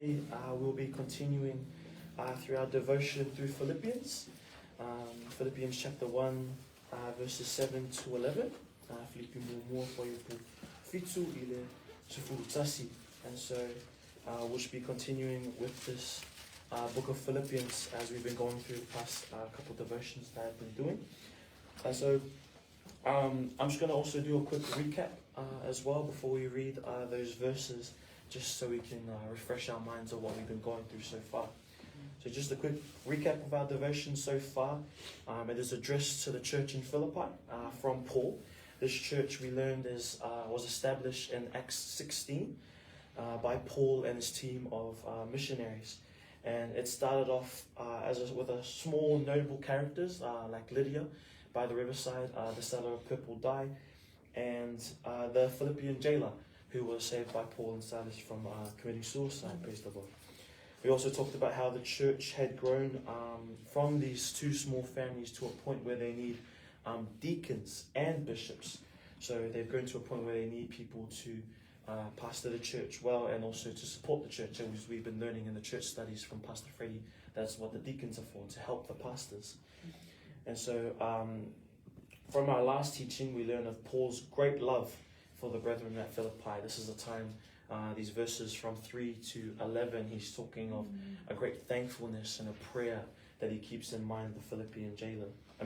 We'll be continuing through our devotion through Philippians. Philippians chapter 1, verses 7 to 11. Philippians fitu ile sufurutasi. And so we'll be continuing with this book of Philippians as we've been going through the past couple of devotions that I've been doing. So I'm just going to also do a quick recap as well before we read those verses, just so we can refresh our minds of what we've been going through so far. So just a quick recap of our devotion so far. It is addressed to the church in Philippi from Paul. This church, we learned, was established in Acts 16 by Paul and his team of missionaries. And it started off with a small notable characters like Lydia by the riverside, the seller of purple dye, and the Philippian jailer who was saved by Paul and Silas from committing suicide, praise the Lord. We also talked about how the church had grown from these two small families to a point where they need deacons and bishops. So they've grown to a point where they need people to pastor the church well and also to support the church. And as we've been learning in the church studies from Pastor Freddie, that's what the deacons are for, to help the pastors. And so from our last teaching, we learned of Paul's great love for the brethren at Philippi. This is a time, these verses from 3 to 11, he's talking of a great thankfulness and a prayer that he keeps in mind the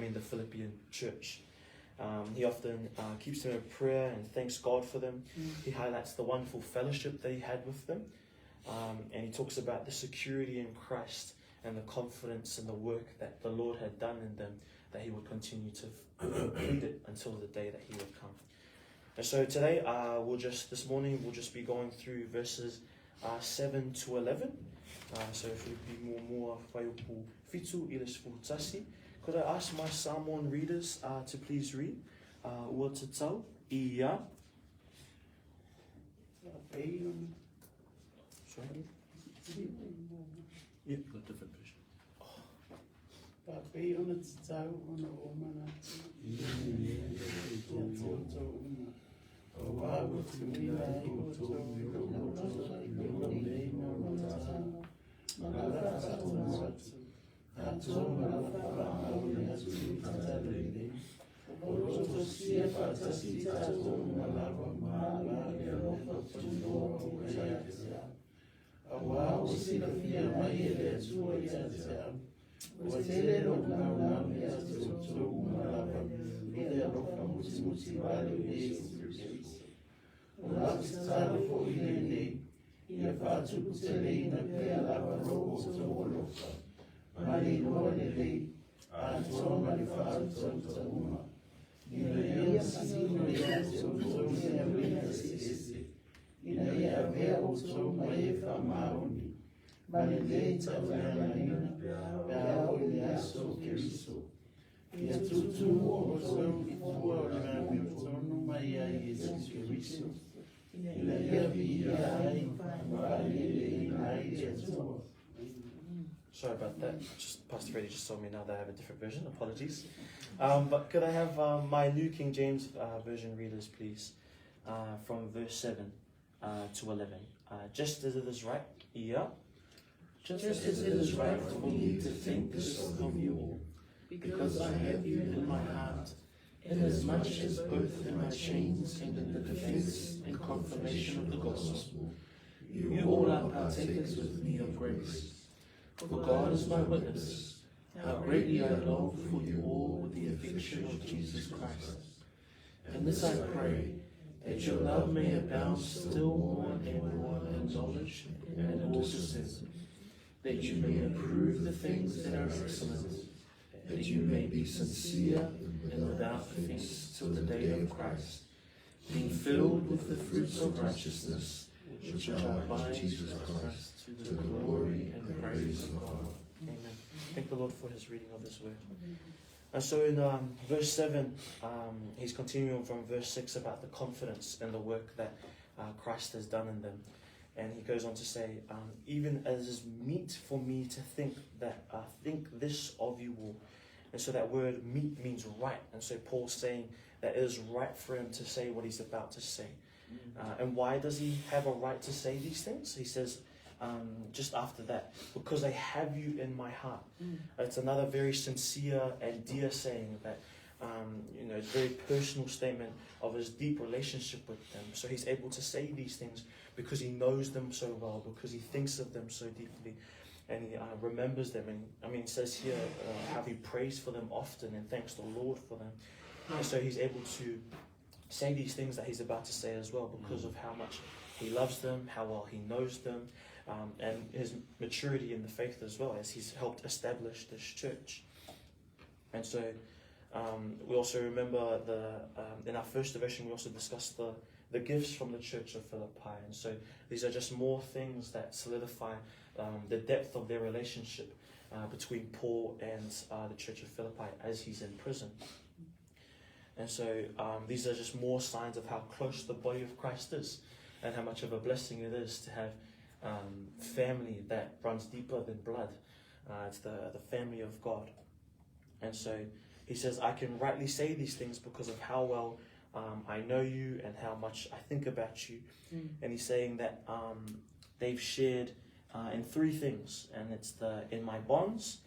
the Philippian church. He often keeps them in prayer and thanks God for them. He highlights the wonderful fellowship that he had with them. And he talks about the security in Christ and the confidence in the work that the Lord had done in them, that he would continue to complete it until the day that he would come. And so today, this morning, we'll just be going through verses 7 to 11. So if you'd be more fitu ile sfurutasi. Could I ask my Samoan readers to please read? Ua tatau, ia. Sorry? Yeah, got different version. Sorry about that. Pastor Freddie just told me now that I have a different version. Apologies. But could I have my New King James version readers, please, from verse 7 to 11. Just as it is right, just as it is right for me to think this of you all, because I have you in my heart, inasmuch as both in my chains and in the defense and confirmation of the gospel, you all are partakers with me of grace. For God is my witness, how greatly I long for you all with the affection of Jesus Christ. And this I pray, that your love may abound still more and more in knowledge and all discernment, that you may approve the things that are excellent, that you may be sincere and without offense till the day of Christ, being filled with the fruits of righteousness, which are by Jesus Christ, to the glory and praise of God. Amen. Thank the Lord for his reading of his word. And so in verse 7, he's continuing from verse 6 about the confidence and the work that Christ has done in them. And he goes on to say, even as is meet for me to think this of you all. And so that word meet means right. And so Paul's saying that it is right for him to say what he's about to say. And why does he have a right to say these things? He says, just after that, because I have you in my heart. It's another very sincere and dear saying that, it's a very personal statement of his deep relationship with them. So he's able to say these things because he knows them so well, because he thinks of them so deeply, and he remembers them. And it says here how he prays for them often and thanks the Lord for them. And so he's able to say these things that he's about to say as well, because of how much he loves them, how well he knows them, and his maturity in the faith as well, as he's helped establish this church. And so we also remember in our first devotion we also discussed the gifts from the church of Philippi. And so these are just more things that solidify the depth of their relationship between Paul and the church of Philippi as he's in prison. And so these are just more signs of how close the body of Christ is, and how much of a blessing it is to have family that runs deeper than blood. It's the family of God. And so he says, I can rightly say these things because of how well I know you and how much I think about you. And he's saying that they've shared in three things, and it's in my bonds,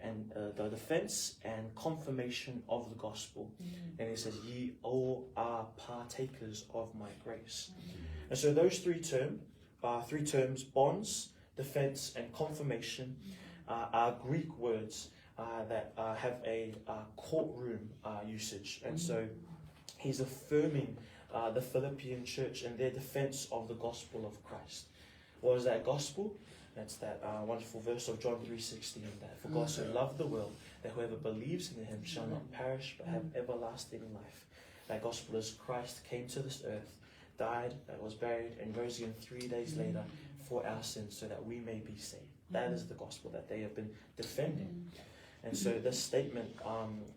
and the defense and confirmation of the gospel. And he says, ye all are partakers of my grace. And so those three terms, bonds, defense, and confirmation, are Greek words that have a courtroom usage. And so he's affirming the Philippian church and their defense of the gospel of Christ. What is that gospel? That's that wonderful verse of John 3:16, that for God so loved the world that whoever believes in him shall not perish but have everlasting life. That gospel is Christ came to this earth, died, was buried, and rose again 3 days later for our sins so that we may be saved. That is the gospel that they have been defending. And so this statement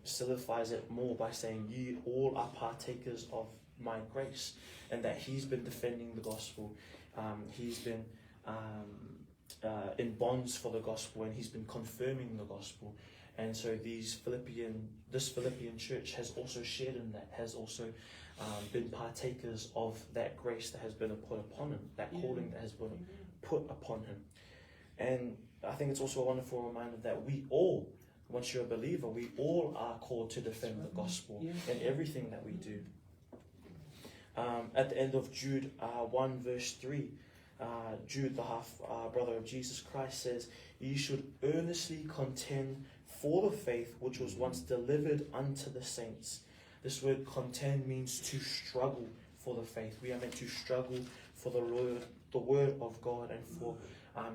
solidifies it more by saying, ye all are partakers of my grace, and that he's been defending the gospel. He's been in bonds for the gospel, and he's been confirming the gospel. And so this Philippian church has also shared in that, has also been partakers of that grace that has been put upon him, that calling that has been put upon him. And I think it's also a wonderful reminder that we all, once you're a believer, we all are called to defend the gospel in everything that we do. At the end of Jude 1 verse 3, Jude, the half brother of Jesus Christ, says, ye should earnestly contend for the faith which was once delivered unto the saints. This word contend means to struggle for the faith. We are meant to struggle for the word of God and for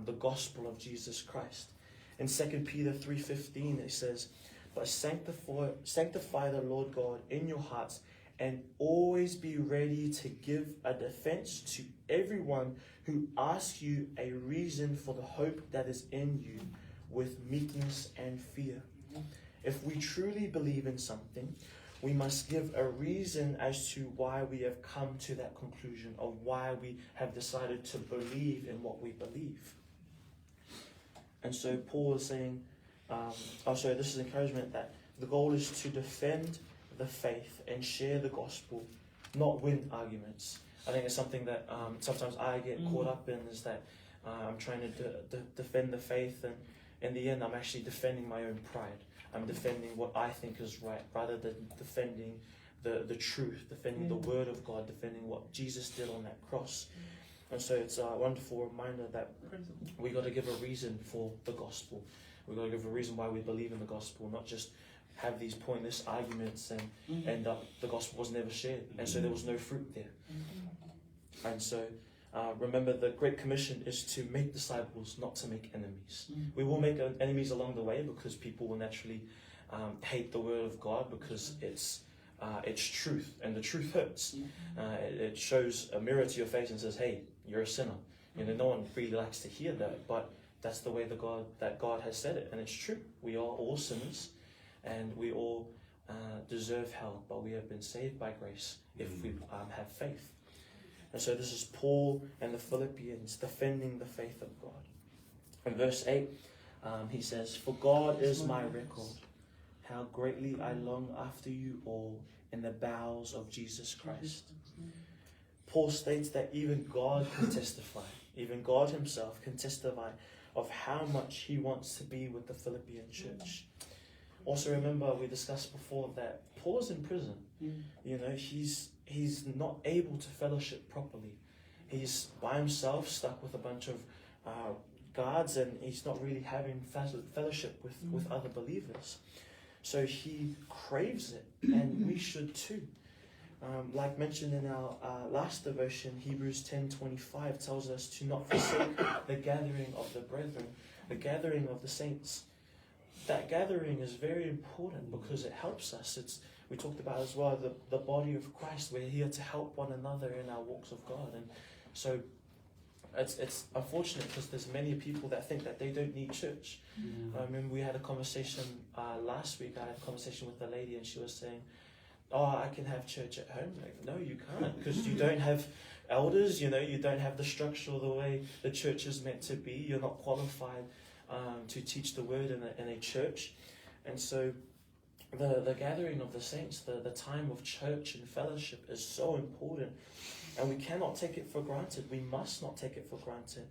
the gospel of Jesus Christ. In 2 Peter 3:15 it says, but sanctify the Lord God in your hearts, and always be ready to give a defense to everyone who asks you a reason for the hope that is in you, with meekness and fear. If we truly believe in something, we must give a reason as to why we have come to that conclusion, of why we have decided to believe in what we believe. And so Paul is saying, this is encouragement that the goal is to defend the faith and share the gospel, not win arguments. I think it's something that sometimes I get caught up in, is that I'm trying to defend the faith, and in the end I'm actually defending my own pride. I'm defending what I think is right rather than defending the truth, defending the word of God, defending what Jesus did on that cross. And so it's a wonderful reminder that we got to give a reason for the gospel. We got to give a reason why we believe in the gospel, not just have these pointless arguments and end up the gospel was never shared, and so there was no fruit there. And so remember, the Great Commission is to make disciples, not to make enemies. We will make enemies along the way, because people will naturally hate the word of God, because it's truth, and the truth hurts. It shows a mirror to your face and says, hey, you're a sinner. No one really likes to hear that, but that's the way that God has said it, and it's true. We are all sinners, and we all deserve hell, but we have been saved by grace if we have faith. And so this is Paul and the Philippians defending the faith of God. In verse 8, he says, for God is my record, how greatly I long after you all in the bowels of Jesus Christ. Paul states that even God can testify. Even God himself can testify of how much he wants to be with the Philippian church. Also remember, we discussed before that Paul's in prison. You know, he's not able to fellowship properly. He's by himself, stuck with a bunch of guards, and he's not really having fellowship with other believers. So he craves it, and we should too. Like mentioned in our last devotion, Hebrews 10:25 tells us to not forsake the gathering of the brethren, the gathering of the saints. That gathering is very important because it helps us. We talked about as well the body of Christ. We're here to help one another in our walks of God, and so it's unfortunate because there's many people that think that they don't need church. I remember we had a conversation last week. I had a conversation with a lady, and she was saying, "Oh, I can have church at home." Like, no, you can't, because you don't have elders. You know, you don't have the structure or the way the church is meant to be. You're not qualified to teach the word in a church. And so the gathering of the saints, the time of church and fellowship is so important, and we cannot take it for granted. We must not take it for granted,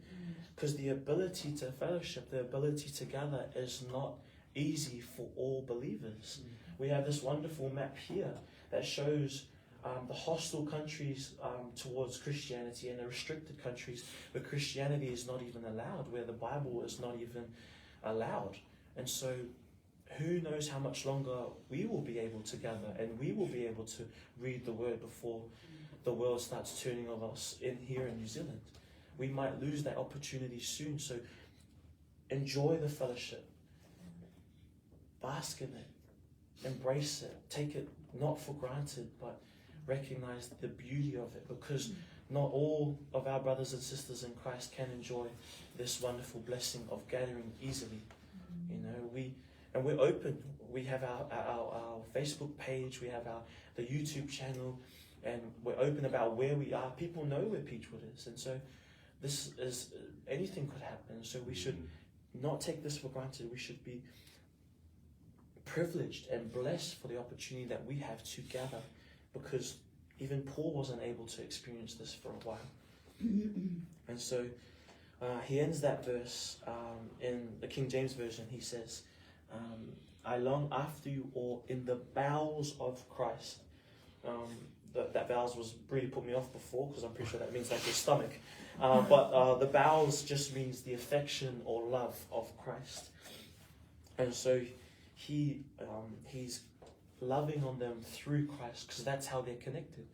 because the ability to fellowship, the ability to gather, is not easy for all believers. We have this wonderful map here that shows the hostile countries towards Christianity, and the restricted countries where Christianity is not even allowed, where the Bible is not even allowed. And so who knows how much longer we will be able to gather, and we will be able to read the word before the world starts turning on us here in New Zealand. We might lose that opportunity soon. So enjoy the fellowship, bask in it, embrace it, take it not for granted, but recognize the beauty of it, because not all of our brothers and sisters in Christ can enjoy this wonderful blessing of gathering easily. You know, we're open. We have our Facebook page, we have the YouTube channel, and we're open about where we are. People know where Peachwood is, and so this is, anything could happen. So we should not take this for granted. We should be privileged and blessed for the opportunity that we have to gather, because even Paul wasn't able to experience this for a while. And so he ends that verse in the King James Version. He says, "I long after you all in the bowels of Christ." That bowels was really put me off before, because I'm pretty sure that means like your stomach. But the bowels just means the affection or love of Christ. And so he's loving on them through Christ, because that's how they're connected.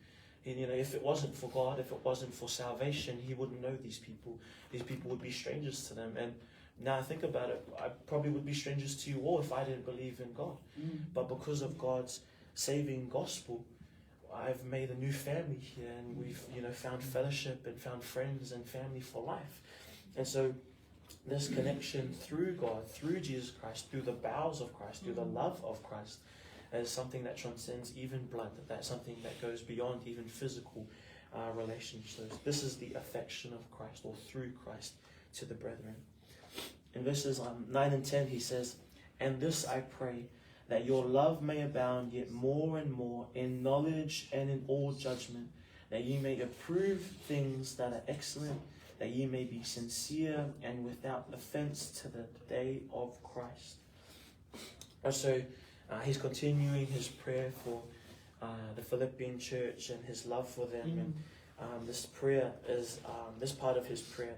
And, you know, if it wasn't for God, if it wasn't for salvation, he wouldn't know these people. These people would be strangers to them. And now I think about it, I probably would be strangers to you all if I didn't believe in God. But because of God's saving gospel, I've made a new family here, and we've, you know, found fellowship and found friends and family for life. And so this connection through God, through Jesus Christ, through the bowels of Christ, through the love of Christ, is something that transcends even blood. That's something that goes beyond even physical relationships. This is the affection of Christ, or through Christ, to the brethren. In verses 9 and 10, he says, "And this I pray, that your love may abound yet more and more in knowledge and in all judgment, that ye may approve things that are excellent, that ye may be sincere and without offense to the day of Christ." And so he's continuing his prayer for the Philippian church and his love for them. And this prayer is, this part of his prayer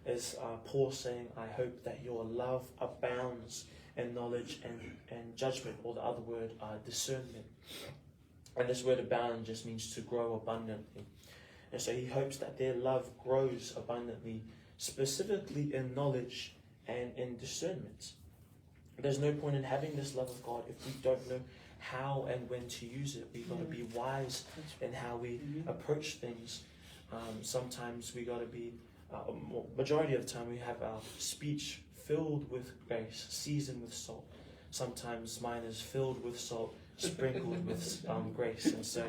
is Paul saying, "I hope that your love abounds in knowledge and judgment," or the other word, discernment. And this word abound just means to grow abundantly. And so he hopes that their love grows abundantly, specifically in knowledge and in discernment. There's no point in having this love of God if we don't know how and when to use it. We've got to be wise in how we approach things. Sometimes we got to be, majority of the time we have our speech filled with grace, seasoned with salt. Sometimes mine is filled with salt, sprinkled with grace. And so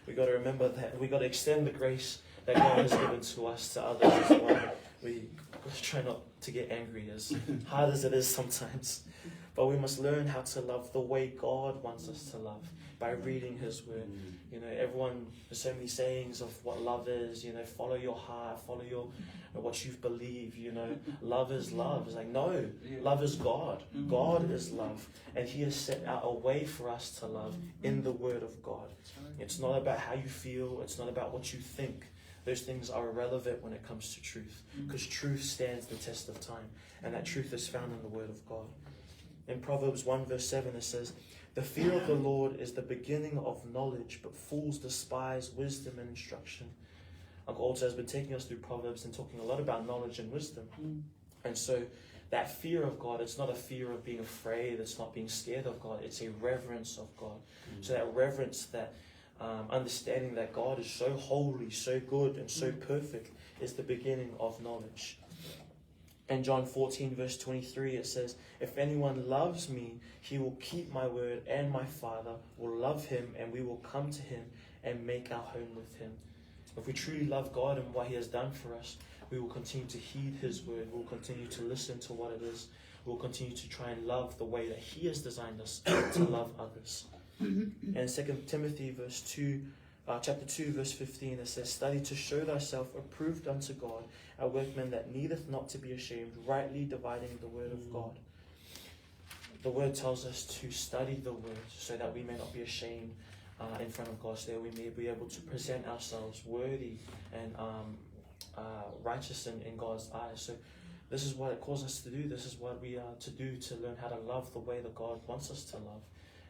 we got to remember that we got to extend the grace that God has given to us to others as well. I've got to try not to get angry, as hard as it is sometimes. But we must learn how to love the way God wants us to love, by reading His Word. You know, there's so many sayings of what love is, you know, follow your heart, follow what you believe, you know, love is love. It's like, no, love is God. God is love. And He has set out a way for us to love in the Word of God. It's not about how you feel, it's not about what you think. Those things are irrelevant when it comes to truth, because truth stands the test of time, and that truth is found in the Word of God. In Proverbs 1 verse 7 it says, "The fear of the Lord is the beginning of knowledge, but fools despise wisdom and instruction." Uncle Alta has been taking us through Proverbs and talking a lot about knowledge and wisdom. And so that fear of God, it's not a fear of being afraid, it's not being scared of God, it's a reverence of God. So that reverence, that understanding that God is so holy, so good, and so perfect is the beginning of knowledge. In John 14 verse 23 it says, "If anyone loves me, he will keep my word, and my Father will love him, and we will come to him and make our home with him." If we truly love God and what He has done for us, we will continue to heed His word, we'll continue to listen to what it is, we'll continue to try and love the way that He has designed us to love others. And 2 Timothy chapter 2 verse 15 it says, "Study to show thyself approved unto God, a workman that needeth not to be ashamed, rightly dividing the word of God." The word tells us to study the word so that we may not be ashamed in front of God, so that we may be able to present ourselves worthy and righteous in God's eyes. So this is what it calls us to do. This is what we are to do to learn how to love the way that God wants us to love,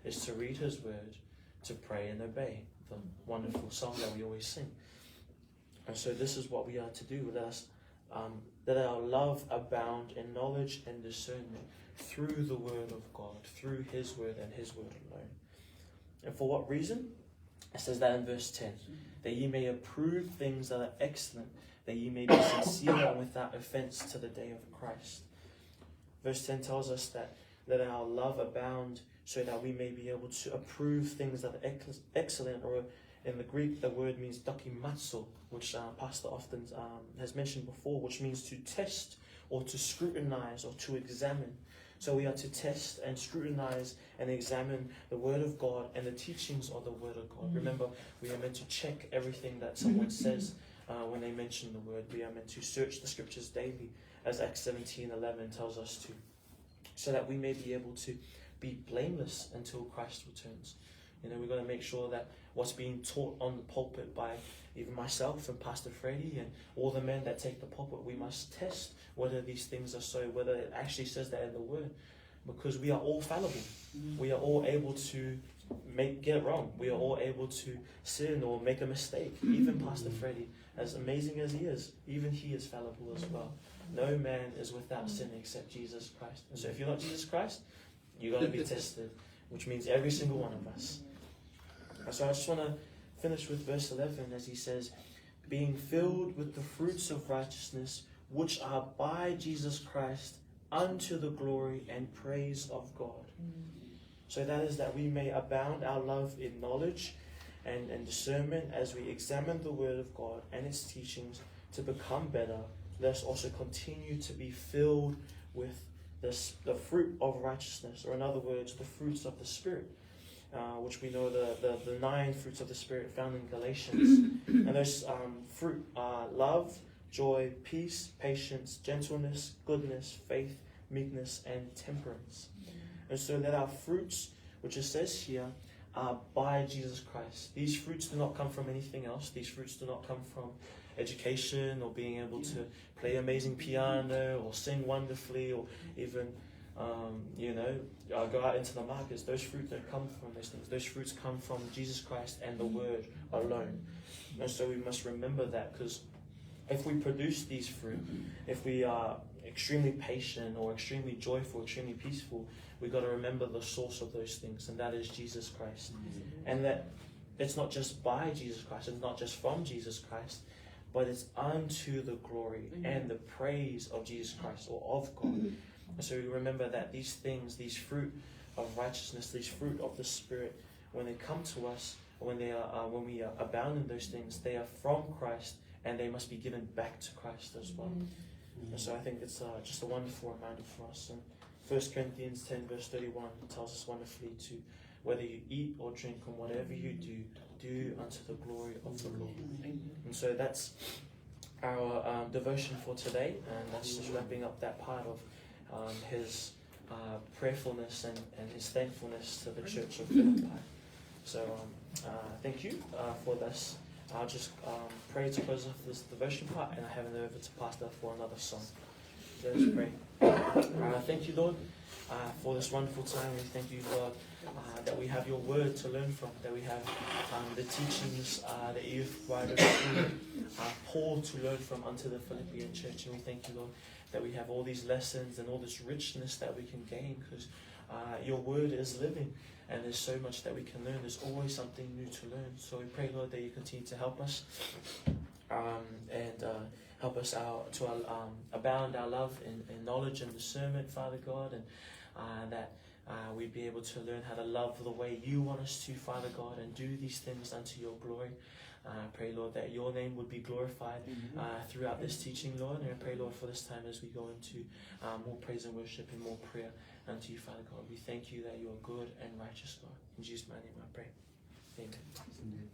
is to read His word, to pray and obey, the wonderful song that we always sing. And so this is what we are to do. Let our love abound in knowledge and discernment through the word of God, through His word and His word alone. And for what reason? It says that in verse 10, "That ye may approve things that are excellent, that ye may be sincere and without offense to the day of Christ." Verse 10 tells us that let our love abound so that we may be able to approve things that are excellent, or in the Greek the word means dokimatsu, which Pastor often has mentioned before, which means to test or to scrutinize or to examine. So we are to test and scrutinize and examine the Word of God and the teachings of the Word of God. Remember, we are meant to check everything that someone says when they mention the Word. We are meant to search the Scriptures daily, as Acts 17:11 tells us to, so that we may be able to be blameless until Christ returns. You know, we've got to make sure that what's being taught on the pulpit by even myself and Pastor Freddie and all the men that take the pulpit, we must test whether these things are so, whether it actually says that in the Word, because we are all fallible. We are all able to get it wrong. We are all able to sin or make a mistake. Even Pastor Freddie, as amazing as he is, even he is fallible as well. No man is without sin except Jesus Christ. And so if you're not Jesus Christ, you're going to be tested, which means every single one of us. And so I just want to finish with verse 11, as he says, "Being filled with the fruits of righteousness, which are by Jesus Christ, unto the glory and praise of God." So that is that we may abound our love in knowledge and discernment as we examine the Word of God and its teachings to become better. Let us also continue to be filled with the fruit of righteousness, or in other words, the fruits of the Spirit, which we know the 9 fruits of the Spirit found in Galatians. And those fruit are love, joy, peace, patience, gentleness, goodness, faith, meekness, and temperance. And so let our fruits, which it says here, are by Jesus Christ. These fruits do not come from anything else. These fruits do not come from education or being able to play amazing piano or sing wonderfully or even, go out into the markets. Those fruits don't come from those things. Those fruits come from Jesus Christ and the Word alone. And so we must remember that, because if we produce these fruit, if we are extremely patient or extremely joyful, extremely peaceful, we've got to remember the source of those things, and that is Jesus Christ. And that it's not just by Jesus Christ, it's not just from Jesus Christ, but it's unto the glory and the praise of Jesus Christ, or of God. And so we remember that these things, these fruit of righteousness, these fruit of the Spirit, when they come to us, when we abound in those things, they are from Christ, and they must be given back to Christ as well. And so I think it's just a wonderful reminder for us. And 1 Corinthians 10 verse 31 tells us wonderfully to, whether you eat or drink or whatever you do, do unto the glory of the Lord. And so that's our devotion for today, and that's just wrapping up that part of his prayerfulness and his thankfulness to the Church of Philippi. So thank you for this. I'll just pray to close off this devotion part, and I hand it over to Pastor for another song. So let's pray. Thank you, Lord, for this wonderful time. We thank you, Lord, that we have your word to learn from, that we have the teachings that you've provided through Paul to learn from unto the Philippian church. And we thank you, Lord, that we have all these lessons and all this richness that we can gain, because your word is living. And there's so much that we can learn. There's always something new to learn. So we pray, Lord, that you continue to help us and help us to abound our love in knowledge and discernment, Father God, and that we'd be able to learn how to love the way you want us to, Father God, and do these things unto your glory. I pray, Lord, that your name would be glorified throughout this teaching, Lord. And I pray, Lord, for this time as we go into more praise and worship and more prayer unto you, Father God. We thank you that you are good and righteous, Lord. In Jesus' name I pray. Amen.